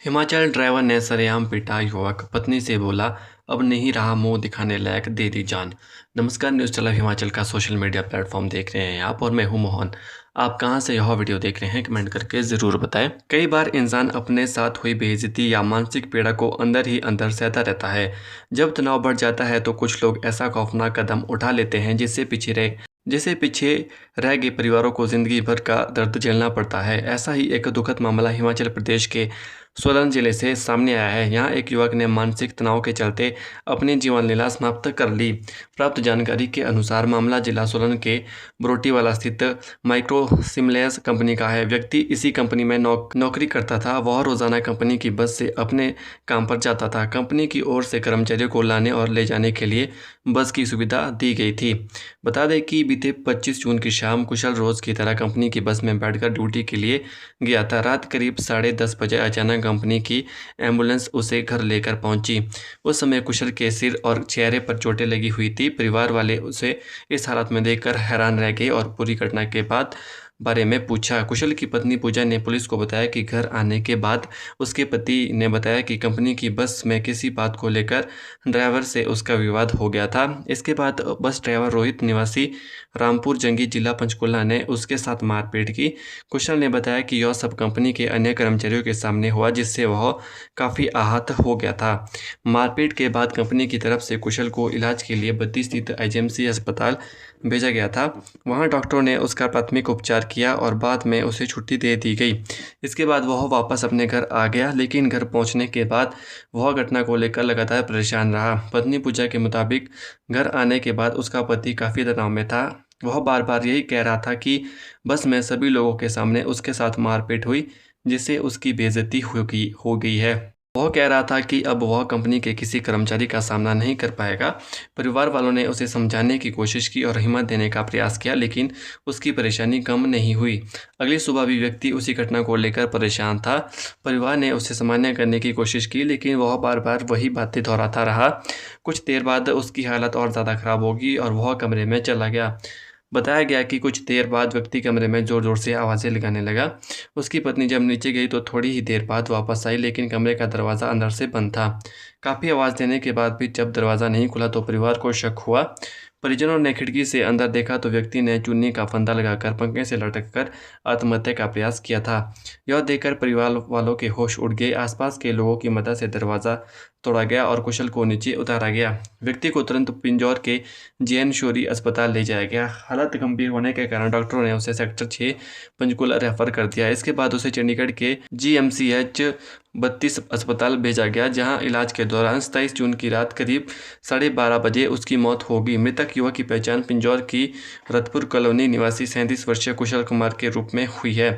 Himachal driver ने सरेआम पीटा युवक, पत्नी से बोला अब नहीं रहा मुंह दिखाने लायक, दे दी जान। नमस्कार, न्यूज़ चला हिमाचल का सोशल मीडिया प्लेटफॉर्म देख रहे हैं आप और मैं हूं मोहन। आप कहां से यह वीडियो देख रहे हैं कमेंट करके ज़रूर बताएं। कई बार इंसान अपने साथ हुई बेइज्जती या मानसिक पीड़ा को अंदर ही अंदर सहता रहता है। जब तनाव बढ़ जाता है तो कुछ लोग ऐसा खौफनाक कदम उठा लेते हैं जिससे पीछे रह गए परिवारों को जिंदगी भर का दर्द झेलना पड़ता है। ऐसा ही एक दुखद मामला हिमाचल प्रदेश के सोलन जिले से सामने आया है। यहाँ एक युवक ने मानसिक तनाव के चलते अपनी जीवन लीला समाप्त कर ली। प्राप्त जानकारी के अनुसार मामला जिला सोलन के बरोटीवाला स्थित माइक्रो सिमलेस कंपनी का है। व्यक्ति इसी कंपनी में नौकरी करता था। वह रोजाना कंपनी की बस से अपने काम पर जाता था। कंपनी की ओर से कर्मचारियों को लाने और ले जाने के लिए बस की सुविधा दी गई थी। बता दें कि बीते 25 जून की शाम कुशल रोज की तरह कंपनी की बस में बैठकर ड्यूटी के लिए गया था। रात करीब 10:30 बजे अचानक कंपनी की एम्बुलेंस उसे घर लेकर पहुंची। उस समय कुशल के सिर और चेहरे पर चोटें लगी हुई थी। परिवार वाले उसे इस हालत में देखकर हैरान रह गए और पूरी घटना के बारे में पूछा। कुशल की पत्नी पूजा ने पुलिस को बताया कि घर आने के बाद उसके पति ने बताया कि कंपनी की बस में किसी बात को लेकर ड्राइवर से उसका विवाद हो गया था। इसके बाद बस ड्राइवर रोहित निवासी रामपुर जंगी जिला पंचकुला ने उसके साथ मारपीट की। कुशल ने बताया कि यह सब कंपनी के अन्य कर्मचारियों के सामने हुआ, जिससे वह काफ़ी आहत हो गया था। मारपीट के बाद कंपनी की तरफ से कुशल को इलाज के लिए बद्दी स्थित आईजीएमसी अस्पताल भेजा गया था। वहां डॉक्टरों ने उसका प्राथमिक उपचार किया और बाद में उसे छुट्टी दे दी गई। इसके बाद वह वापस अपने घर आ गया, लेकिन घर पहुंचने के बाद वह घटना को लेकर लगातार परेशान रहा। पत्नी पूजा के मुताबिक घर आने के बाद उसका पति काफ़ी तनाव में था। वह बार बार यही कह रहा था कि बस में सभी लोगों के सामने उसके साथ मारपीट हुई, जिससे उसकी बेइज्जती हो गई है। वह कह रहा था कि अब वह कंपनी के किसी कर्मचारी का सामना नहीं कर पाएगा। परिवार वालों ने उसे समझाने की कोशिश की और हिम्मत देने का प्रयास किया, लेकिन उसकी परेशानी कम नहीं हुई। अगली सुबह भी व्यक्ति उसी घटना को लेकर परेशान था। परिवार ने उसे सामान्य करने की कोशिश की, लेकिन वह बार बार वही बातें दोहराता रहा। कुछ देर बाद उसकी हालत और ज़्यादा खराब होगी और वह कमरे में चला गया। बताया गया कि कुछ देर बाद व्यक्ति कमरे में जोर जोर से आवाज़ें लगाने लगा। उसकी पत्नी जब नीचे गई तो थोड़ी ही देर बाद वापस आई, लेकिन कमरे का दरवाज़ा अंदर से बंद था। काफ़ी आवाज़ देने के बाद भी जब दरवाज़ा नहीं खुला तो परिवार को शक हुआ। परिजनों ने खिड़की से अंदर देखा तो व्यक्ति ने चुन्नी का फंदा लगाकर पंखे से लटक कर आत्महत्या का प्रयास किया था। यह देखकर परिवार वालों के होश उड़ गए। आसपास के लोगों की मदद से दरवाज़ा तोड़ा गया और कुशल को नीचे उतारा गया। व्यक्ति को तुरंत पिंजौर के जेएन शोरी अस्पताल ले जाया गया। हालत गंभीर होने के कारण डॉक्टरों ने उसे सेक्टर 6 पंचकुला रेफर कर दिया। इसके बाद उसे चंडीगढ़ के जीएमसीएच 32 अस्पताल भेजा गया, जहां इलाज के दौरान 27 जून की रात करीब 12:30 बजे उसकी मौत हो गई। मृतक युवक की पहचान पिंजौर की रतपुर कॉलोनी निवासी 37 वर्षीय कुशल कुमार के रूप में हुई है।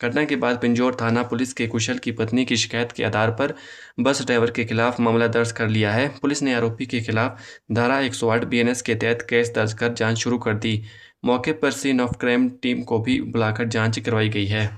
घटना के बाद पिंजौर थाना पुलिस के कुशल की पत्नी की शिकायत के आधार पर बस ड्राइवर के खिलाफ मामला दर्ज कर लिया है। पुलिस ने आरोपी के खिलाफ धारा 108 बीएनएस के तहत केस दर्ज कर जांच शुरू कर दी। मौके पर सीन ऑफ क्राइम टीम को भी बुलाकर जांच करवाई गई है।